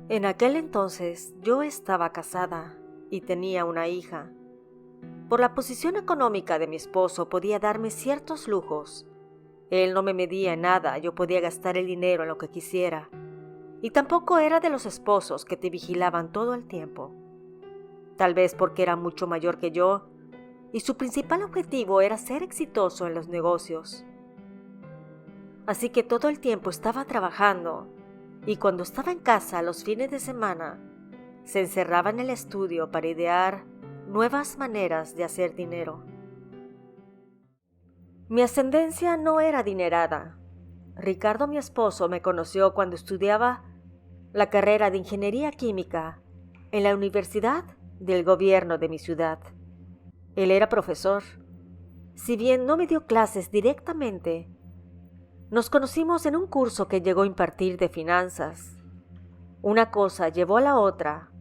En aquel entonces yo estaba casada y tenía una hija. Por la posición económica de mi esposo podía darme ciertos lujos. Él no me medía en nada, yo podía gastar el dinero en lo que quisiera. Y tampoco era de los esposos que te vigilaban todo el tiempo. Tal vez porque era mucho mayor que yo, y su principal objetivo era ser exitoso en los negocios. Así que todo el tiempo estaba trabajando, y cuando estaba en casa los fines de semana, se encerraba en el estudio para idear nuevas maneras de hacer dinero. Mi ascendencia no era adinerada. Ricardo, mi esposo, me conoció cuando estudiaba la carrera de Ingeniería Química en la Universidad del Gobierno de mi ciudad. Él era profesor. Si bien no me dio clases directamente, nos conocimos en un curso que llegó a impartir de finanzas. Una cosa llevó a la otra,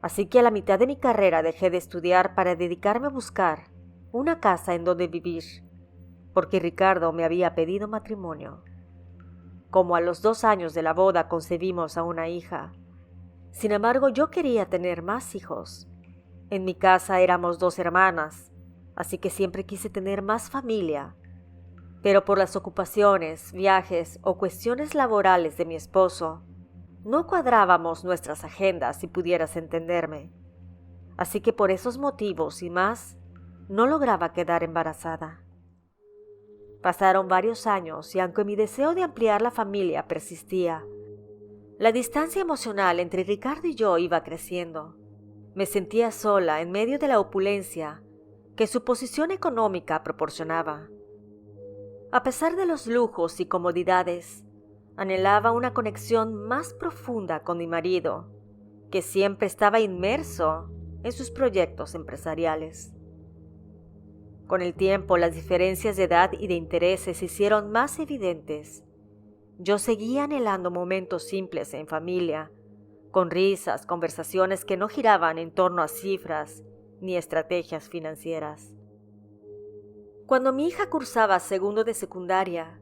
así que a la mitad de mi carrera dejé de estudiar para dedicarme a buscar una casa en donde vivir, porque Ricardo me había pedido matrimonio. Como a los 2 años de la boda concebimos a una hija. Sin embargo, yo quería tener más hijos. En mi casa éramos 2 hermanas, así que siempre quise tener más familia. Pero por las ocupaciones, viajes o cuestiones laborales de mi esposo, no cuadrábamos nuestras agendas, si pudieras entenderme. Así que por esos motivos y más, no lograba quedar embarazada. Pasaron varios años y aunque mi deseo de ampliar la familia persistía, la distancia emocional entre Ricardo y yo iba creciendo. Me sentía sola en medio de la opulencia que su posición económica proporcionaba. A pesar de los lujos y comodidades, anhelaba una conexión más profunda con mi marido, que siempre estaba inmerso en sus proyectos empresariales. Con el tiempo, las diferencias de edad y de intereses se hicieron más evidentes. Yo seguía anhelando momentos simples en familia, con risas, conversaciones que no giraban en torno a cifras ni estrategias financieras. Cuando mi hija cursaba segundo de secundaria,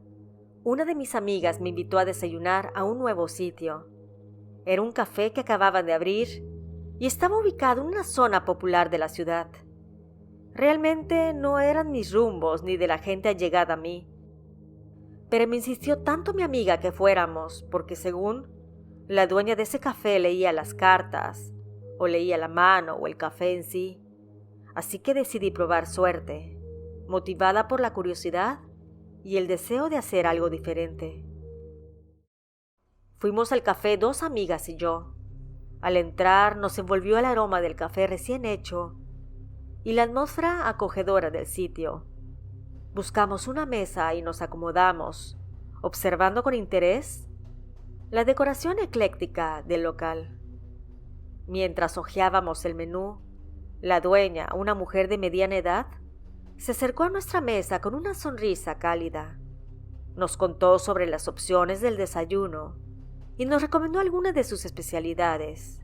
una de mis amigas me invitó a desayunar a un nuevo sitio. Era un café que acababan de abrir y estaba ubicado en una zona popular de la ciudad. Realmente no eran mis rumbos ni de la gente allegada a mí, pero me insistió tanto mi amiga que fuéramos porque según la dueña de ese café leía las cartas, o leía la mano o el café en sí, así que decidí probar suerte, motivada por la curiosidad y el deseo de hacer algo diferente. Fuimos al café 2 amigas y yo. Al entrar nos envolvió el aroma del café recién hecho y la atmósfera acogedora del sitio. Buscamos una mesa y nos acomodamos, observando con interés la decoración ecléctica del local. Mientras hojeábamos el menú, la dueña, una mujer de mediana edad, se acercó a nuestra mesa con una sonrisa cálida. Nos contó sobre las opciones del desayuno y nos recomendó algunas de sus especialidades.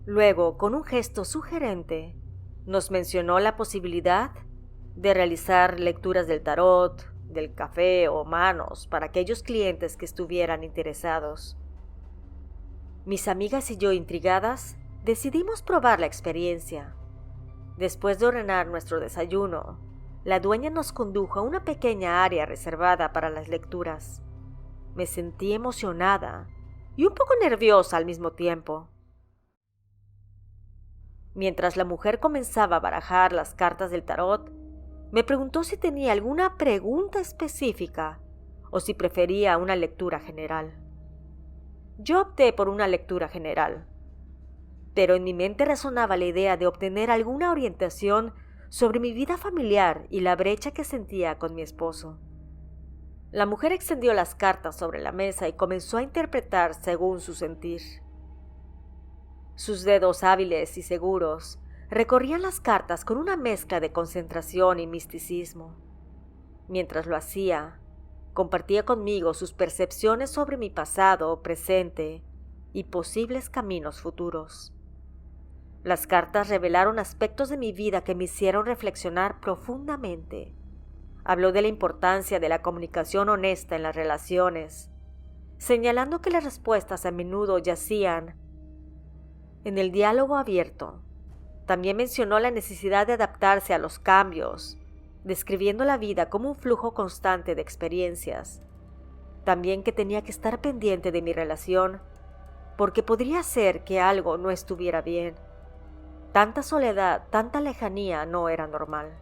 Luego, con un gesto sugerente, nos mencionó la posibilidad de realizar lecturas del tarot, del café o manos para aquellos clientes que estuvieran interesados. Mis amigas y yo, intrigadas, decidimos probar la experiencia. Después de ordenar nuestro desayuno, la dueña nos condujo a una pequeña área reservada para las lecturas. Me sentí emocionada y un poco nerviosa al mismo tiempo. Mientras la mujer comenzaba a barajar las cartas del tarot, me preguntó si tenía alguna pregunta específica o si prefería una lectura general. Yo opté por una lectura general, pero en mi mente resonaba la idea de obtener alguna orientación sobre mi vida familiar y la brecha que sentía con mi esposo. La mujer extendió las cartas sobre la mesa y comenzó a interpretar según su sentir. Sus dedos hábiles y seguros recorrían las cartas con una mezcla de concentración y misticismo. Mientras lo hacía, compartía conmigo sus percepciones sobre mi pasado, presente y posibles caminos futuros. Las cartas revelaron aspectos de mi vida que me hicieron reflexionar profundamente. Habló de la importancia de la comunicación honesta en las relaciones. señalando que las respuestas a menudo yacían en el diálogo abierto. También mencionó la necesidad de adaptarse a los cambios, describiendo la vida como un flujo constante de experiencias. También que tenía que estar pendiente de mi relación, porque podría ser que algo no estuviera bien. Tanta soledad, tanta lejanía no era normal.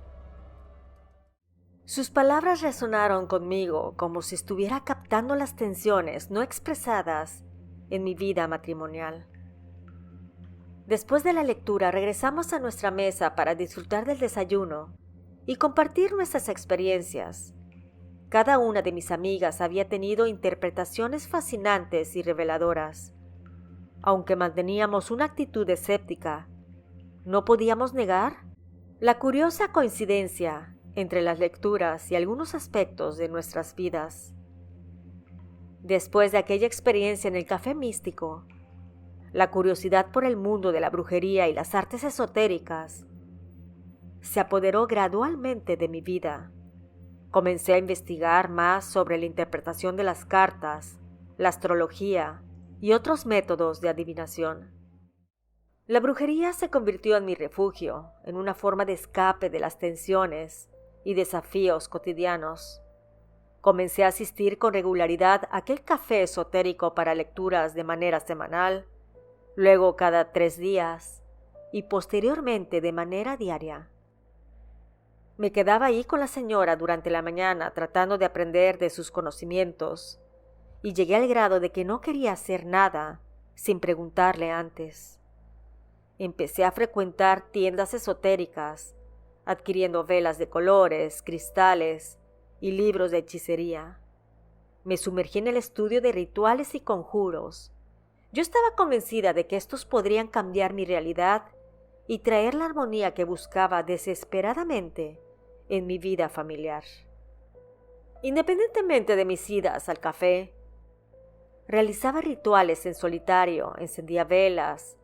Sus palabras resonaron conmigo como si estuviera captando las tensiones no expresadas en mi vida matrimonial. Después de la lectura regresamos a nuestra mesa para disfrutar del desayuno y compartir nuestras experiencias. Cada una de mis amigas había tenido interpretaciones fascinantes y reveladoras. Aunque manteníamos una actitud escéptica, no podíamos negar la curiosa coincidencia entre las lecturas y algunos aspectos de nuestras vidas. Después de aquella experiencia en el café místico, la curiosidad por el mundo de la brujería y las artes esotéricas se apoderó gradualmente de mi vida. Comencé a investigar más sobre la interpretación de las cartas, la astrología y otros métodos de adivinación. La brujería se convirtió en mi refugio, en una forma de escape de las tensiones y desafíos cotidianos. Comencé a asistir con regularidad a aquel café esotérico para lecturas de manera semanal, luego cada 3 días y posteriormente de manera diaria. Me quedaba ahí con la señora durante la mañana tratando de aprender de sus conocimientos y llegué al grado de que no quería hacer nada sin preguntarle antes. Empecé a frecuentar tiendas esotéricas, adquiriendo velas de colores, cristales y libros de hechicería. Me sumergí en el estudio de rituales y conjuros. Yo estaba convencida de que estos podrían cambiar mi realidad y traer la armonía que buscaba desesperadamente en mi vida familiar. Independientemente de mis idas al café, realizaba rituales en solitario, encendía velas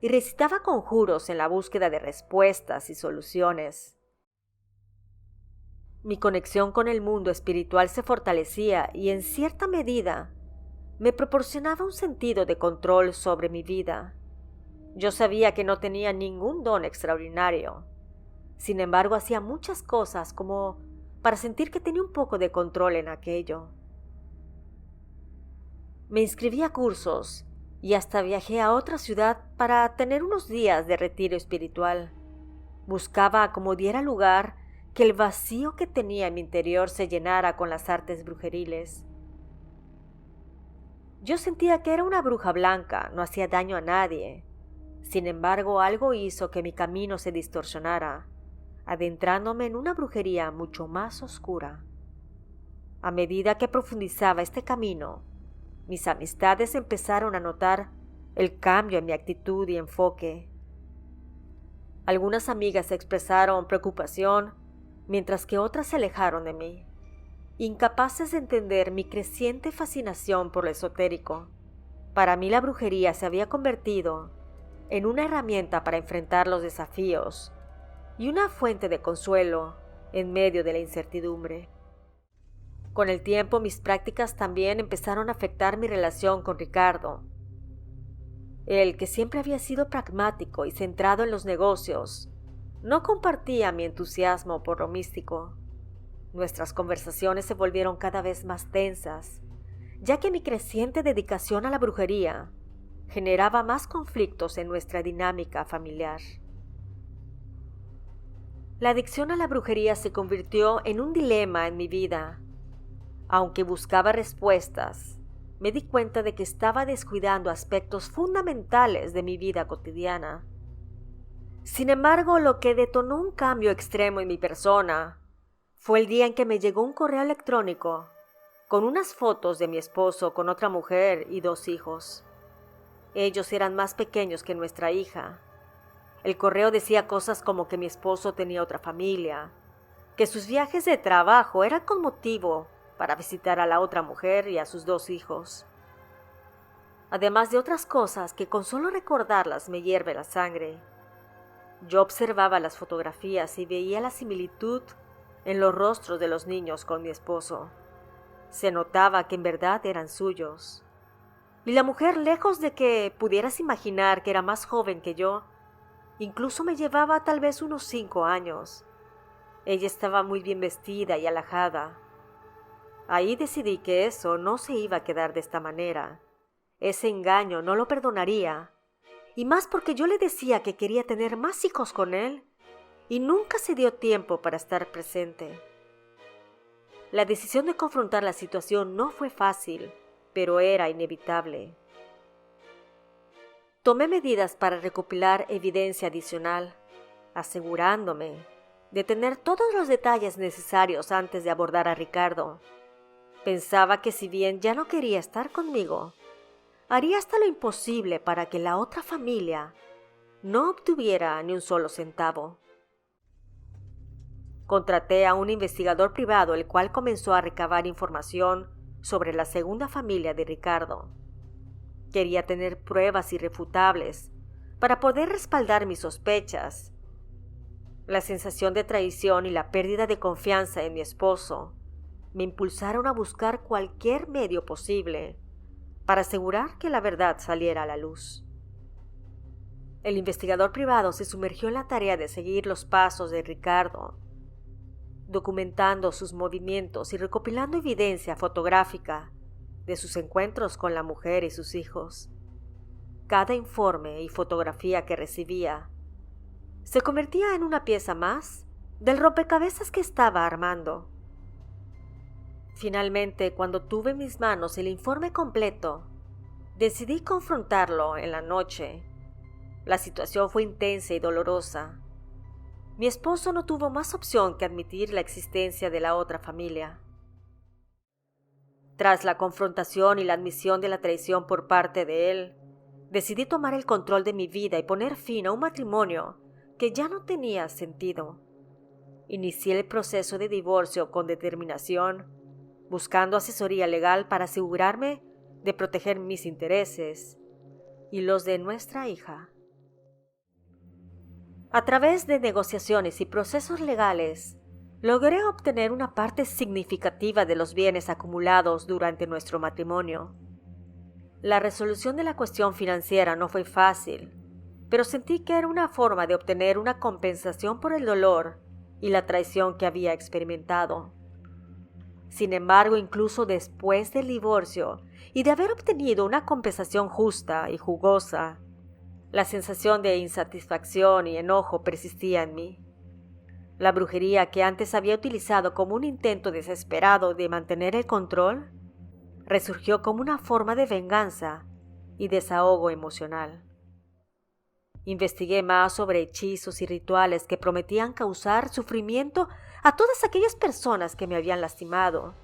y recitaba conjuros en la búsqueda de respuestas y soluciones. Mi conexión con el mundo espiritual se fortalecía y en cierta medida me proporcionaba un sentido de control sobre mi vida. Yo sabía que no tenía ningún don extraordinario. Sin embargo, hacía muchas cosas como para sentir que tenía un poco de control en aquello. Me inscribí a cursos y hasta viajé a otra ciudad para tener unos días de retiro espiritual. Buscaba, como diera lugar, que el vacío que tenía en mi interior se llenara con las artes brujeriles. Yo sentía que era una bruja blanca, no hacía daño a nadie. Sin embargo, algo hizo que mi camino se distorsionara, adentrándome en una brujería mucho más oscura. A medida que profundizaba este camino, mis amistades empezaron a notar el cambio en mi actitud y enfoque. Algunas amigas expresaron preocupación, mientras que otras se alejaron de mí, incapaces de entender mi creciente fascinación por lo esotérico. Para mí la brujería se había convertido en una herramienta para enfrentar los desafíos y una fuente de consuelo en medio de la incertidumbre. Con el tiempo, mis prácticas también empezaron a afectar mi relación con Ricardo. Él, que siempre había sido pragmático y centrado en los negocios, no compartía mi entusiasmo por lo místico. Nuestras conversaciones se volvieron cada vez más tensas, ya que mi creciente dedicación a la brujería generaba más conflictos en nuestra dinámica familiar. La adicción a la brujería se convirtió en un dilema en mi vida. Aunque buscaba respuestas, me di cuenta de que estaba descuidando aspectos fundamentales de mi vida cotidiana. Sin embargo, lo que detonó un cambio extremo en mi persona fue el día en que me llegó un correo electrónico con unas fotos de mi esposo con otra mujer y 2 hijos. Ellos eran más pequeños que nuestra hija. El correo decía cosas como que mi esposo tenía otra familia, que sus viajes de trabajo eran con motivo para visitar a la otra mujer y a sus 2 hijos. Además de otras cosas que con solo recordarlas me hierve la sangre. Yo observaba las fotografías y veía la similitud en los rostros de los niños con mi esposo. Se notaba que en verdad eran suyos. Y la mujer, lejos de que pudieras imaginar que era más joven que yo, incluso me llevaba tal vez unos 5 años. Ella estaba muy bien vestida y alhajada. Ahí decidí que eso no se iba a quedar de esta manera. Ese engaño no lo perdonaría. Y más porque yo le decía que quería tener más hijos con él y nunca se dio tiempo para estar presente. La decisión de confrontar la situación no fue fácil, pero era inevitable. Tomé medidas para recopilar evidencia adicional, asegurándome de tener todos los detalles necesarios antes de abordar a Ricardo. Pensaba que si bien ya no quería estar conmigo, haría hasta lo imposible para que la otra familia no obtuviera ni un solo centavo. Contraté a un investigador privado, el cual comenzó a recabar información sobre la segunda familia de Ricardo. Quería tener pruebas irrefutables para poder respaldar mis sospechas. La sensación de traición y la pérdida de confianza en mi esposo me impulsaron a buscar cualquier medio posible para asegurar que la verdad saliera a la luz. El investigador privado se sumergió en la tarea de seguir los pasos de Ricardo, documentando sus movimientos y recopilando evidencia fotográfica de sus encuentros con la mujer y sus hijos. Cada informe y fotografía que recibía se convertía en una pieza más del rompecabezas que estaba armando. Finalmente, cuando tuve en mis manos el informe completo, decidí confrontarlo en la noche. La situación fue intensa y dolorosa. Mi esposo no tuvo más opción que admitir la existencia de la otra familia. Tras la confrontación y la admisión de la traición por parte de él, decidí tomar el control de mi vida y poner fin a un matrimonio que ya no tenía sentido. Inicié el proceso de divorcio con determinación, buscando asesoría legal para asegurarme de proteger mis intereses y los de nuestra hija. A través de negociaciones y procesos legales, logré obtener una parte significativa de los bienes acumulados durante nuestro matrimonio. La resolución de la cuestión financiera no fue fácil, pero sentí que era una forma de obtener una compensación por el dolor y la traición que había experimentado. Sin embargo, incluso después del divorcio y de haber obtenido una compensación justa y jugosa, la sensación de insatisfacción y enojo persistía en mí. La brujería que antes había utilizado como un intento desesperado de mantener el control, resurgió como una forma de venganza y desahogo emocional. Investigué más sobre hechizos y rituales que prometían causar sufrimiento a todas aquellas personas que me habían lastimado.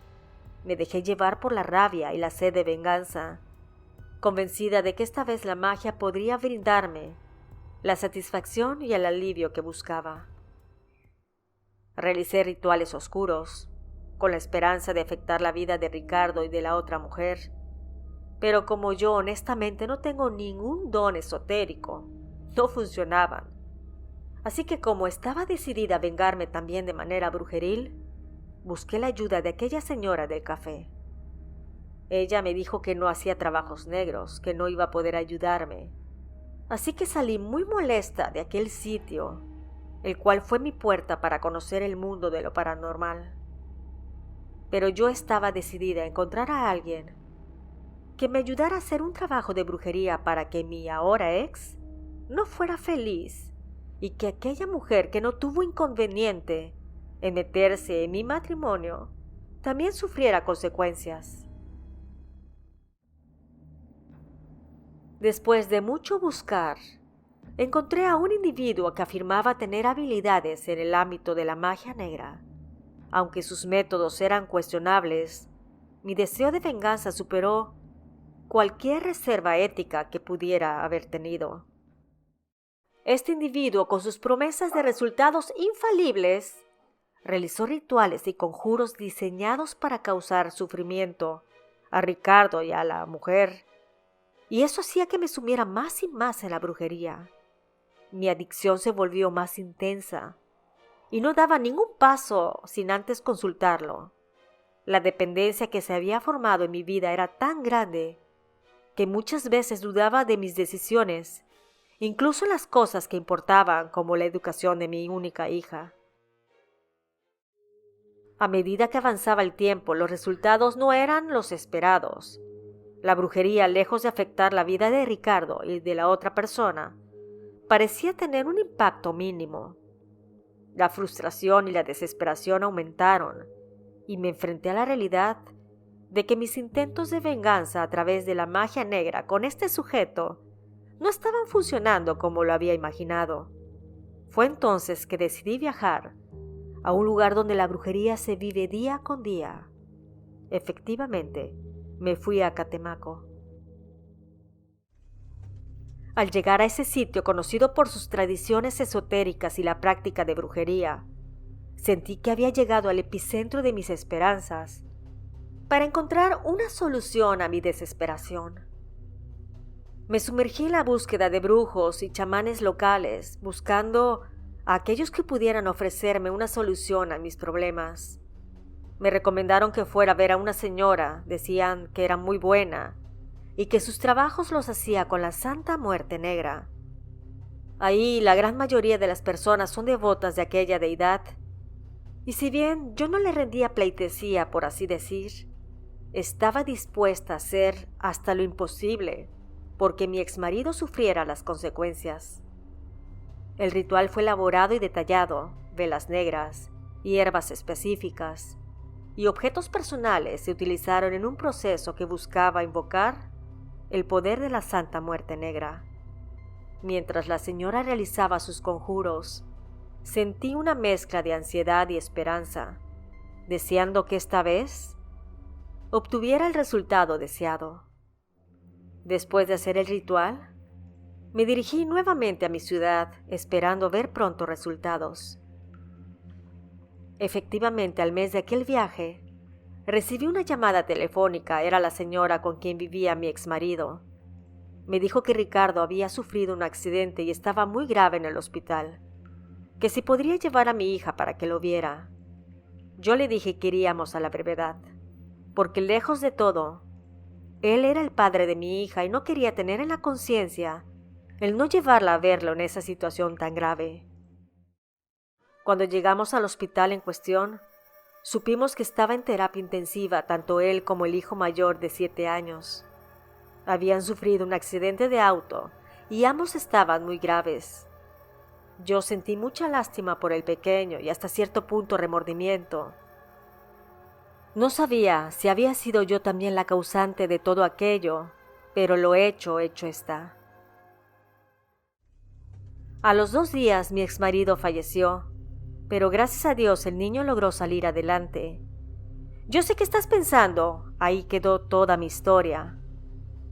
Me dejé llevar por la rabia y la sed de venganza, convencida de que esta vez la magia podría brindarme la satisfacción y el alivio que buscaba. Realicé rituales oscuros, con la esperanza de afectar la vida de Ricardo y de la otra mujer, pero como yo honestamente no tengo ningún don esotérico, no funcionaban. Así que como estaba decidida a vengarme también de manera brujeril, busqué la ayuda de aquella señora del café. Ella me dijo que no hacía trabajos negros, que no iba a poder ayudarme. Así que salí muy molesta de aquel sitio, el cual fue mi puerta para conocer el mundo de lo paranormal. Pero yo estaba decidida a encontrar a alguien que me ayudara a hacer un trabajo de brujería para que mi ahora ex no fuera feliz y que aquella mujer que no tuvo inconveniente en meterse en mi matrimonio también sufriera consecuencias. Después de mucho buscar, encontré a un individuo que afirmaba tener habilidades en el ámbito de la magia negra. Aunque sus métodos eran cuestionables, mi deseo de venganza superó cualquier reserva ética que pudiera haber tenido. Este individuo, con sus promesas de resultados infalibles, realizó rituales y conjuros diseñados para causar sufrimiento a Ricardo y a la mujer, y eso hacía que me sumiera más y más en la brujería. Mi adicción se volvió más intensa y no daba ningún paso sin antes consultarlo. La dependencia que se había formado en mi vida era tan grande que muchas veces dudaba de mis decisiones, incluso las cosas que importaban, como la educación de mi única hija. A medida que avanzaba el tiempo, los resultados no eran los esperados. La brujería, lejos de afectar la vida de Ricardo y de la otra persona, parecía tener un impacto mínimo. La frustración y la desesperación aumentaron, y me enfrenté a la realidad de que mis intentos de venganza a través de la magia negra con este sujeto no estaban funcionando como lo había imaginado. Fue entonces que decidí viajar a un lugar donde la brujería se vive día con día. Efectivamente, me fui a Catemaco. Al llegar a ese sitio conocido por sus tradiciones esotéricas y la práctica de brujería, sentí que había llegado al epicentro de mis esperanzas para encontrar una solución a mi desesperación. Me sumergí en la búsqueda de brujos y chamanes locales, buscando a aquellos que pudieran ofrecerme una solución a mis problemas. Me recomendaron que fuera a ver a una señora, decían que era muy buena y que sus trabajos los hacía con la Santa Muerte Negra. Ahí la gran mayoría de las personas son devotas de aquella deidad, y si bien yo no le rendía pleitesía, por así decir, estaba dispuesta a hacer hasta lo imposible porque mi exmarido sufriera las consecuencias. El ritual fue elaborado y detallado, velas negras, hierbas específicas y objetos personales se utilizaron en un proceso que buscaba invocar el poder de la Santa Muerte Negra. Mientras la señora realizaba sus conjuros, sentí una mezcla de ansiedad y esperanza, deseando que esta vez obtuviera el resultado deseado. Después de hacer el ritual, me dirigí nuevamente a mi ciudad, esperando ver pronto resultados. Efectivamente, al mes de aquel viaje, recibí una llamada telefónica. Era la señora con quien vivía mi exmarido. Me dijo que Ricardo había sufrido un accidente y estaba muy grave en el hospital, que si podría llevar a mi hija para que lo viera. Yo le dije que iríamos a la brevedad, porque lejos de todo, él era el padre de mi hija y no quería tener en la conciencia el no llevarla a verlo en esa situación tan grave. Cuando llegamos al hospital en cuestión, supimos que estaba en terapia intensiva tanto él como el hijo mayor de 7 años. Habían sufrido un accidente de auto y ambos estaban muy graves. Yo sentí mucha lástima por el pequeño y hasta cierto punto remordimiento. No sabía si había sido yo también la causante de todo aquello, pero lo hecho está. A los 2 días mi exmarido falleció, pero gracias a Dios el niño logró salir adelante. Yo sé que estás pensando, ahí quedó toda mi historia,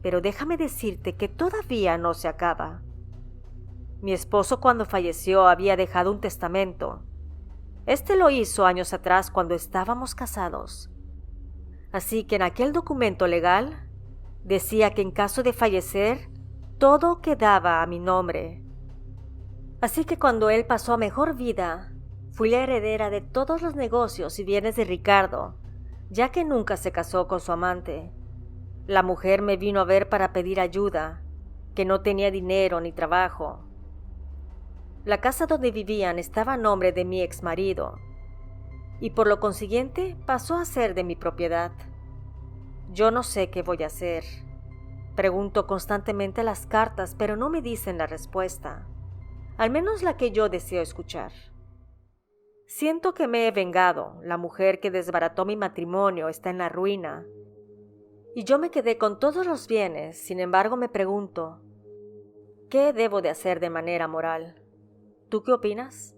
pero déjame decirte que todavía no se acaba. Mi esposo cuando falleció había dejado un testamento. Este lo hizo años atrás cuando estábamos casados. Así que en aquel documento legal decía que en caso de fallecer, todo quedaba a mi nombre. Así que cuando él pasó a mejor vida, fui la heredera de todos los negocios y bienes de Ricardo, ya que nunca se casó con su amante. La mujer me vino a ver para pedir ayuda, que no tenía dinero ni trabajo. La casa donde vivían estaba a nombre de mi exmarido, y por lo consiguiente pasó a ser de mi propiedad. Yo no sé qué voy a hacer. Pregunto constantemente las cartas, pero no me dicen la respuesta, al menos la que yo deseo escuchar. Siento que me he vengado. La mujer que desbarató mi matrimonio está en la ruina, y yo me quedé con todos los bienes. Sin embargo, me pregunto, ¿qué debo de hacer de manera moral? ¿Tú qué opinas?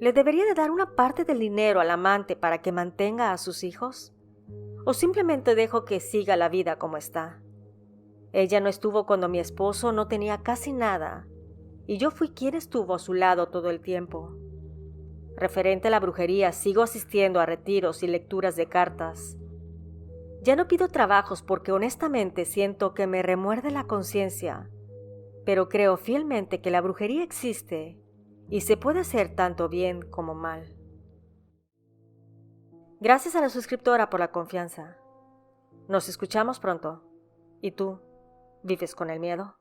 ¿Le debería de dar una parte del dinero al amante para que mantenga a sus hijos? ¿O simplemente dejo que siga la vida como está? Ella no estuvo cuando mi esposo no tenía casi nada, y yo fui quien estuvo a su lado todo el tiempo. Referente a la brujería, sigo asistiendo a retiros y lecturas de cartas. Ya no pido trabajos porque honestamente siento que me remuerde la conciencia, pero creo fielmente que la brujería existe y se puede hacer tanto bien como mal. Gracias a la suscriptora por la confianza. Nos escuchamos pronto. ¿Y tú, vives con el miedo?